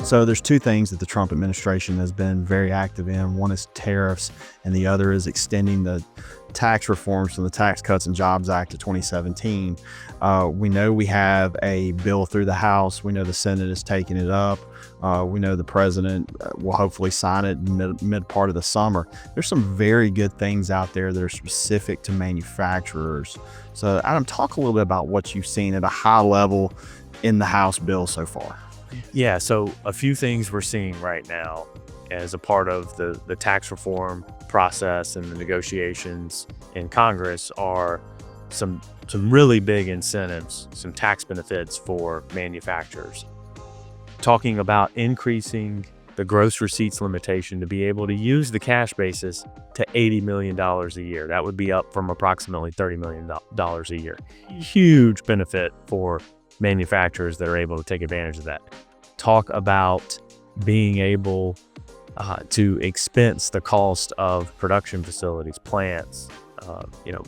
So there's two things that the Trump administration has been very active in. One is tariffs, and the other is extending the tax reforms from the Tax Cuts and Jobs Act of 2017. We know we have a bill through the House. We know the Senate is taking it up. We know the president will hopefully sign it mid part of the summer. There's some very good things out there that are specific to manufacturers. So Adam, talk a little bit about what you've seen at a high level in the House bill so far. Yeah, so a few things we're seeing right now as a part of the tax reform process and the negotiations in Congress are some really big incentives, some tax benefits for manufacturers. Talking about increasing the gross receipts limitation to be able to use the cash basis to $80 million a year. That would be up from approximately $30 million a year. Huge benefit for manufacturers that are able to take advantage of that. Talk about being able to expense the cost of production facilities, plants,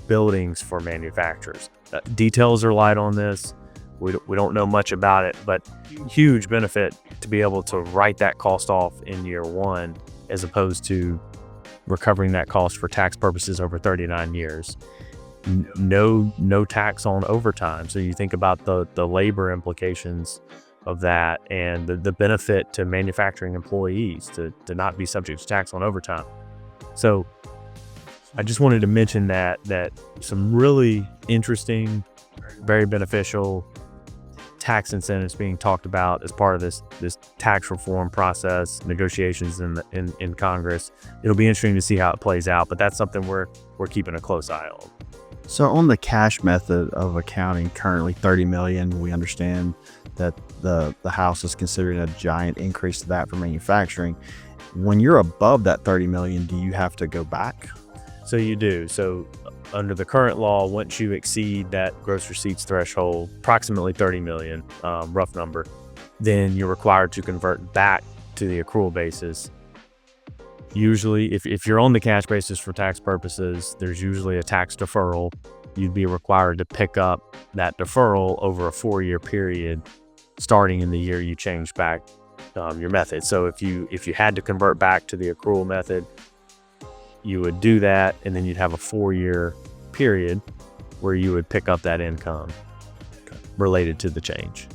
buildings for manufacturers. Details are light on this. We don't know much about it, but huge benefit to be able to write that cost off in year one, as opposed to recovering that cost for tax purposes over 39 years. No tax on overtime. So you think about the labor implications of that and the benefit to manufacturing employees to not be subject to tax on overtime. So I just wanted to mention that some really interesting, very beneficial tax incentives being talked about as part of this tax reform process, negotiations in Congress. It'll be interesting to see how it plays out, but that's something we're keeping a close eye on. So on the cash method of accounting, currently $30 million, we understand that the House is considering a giant increase to that for manufacturing. When you're above that $30 million, do you have to go back? So you do. So under the current law, once you exceed that gross receipts threshold, approximately $30 million, rough number, then you're required to convert back to the accrual basis. Usually, if you're on the cash basis for tax purposes, there's usually a tax deferral. You'd be required to pick up that deferral over a 4-year period, starting in the year you change back your method. So if you had to convert back to the accrual method, you would do that, and then you'd have a 4-year period where you would pick up that income related to the change.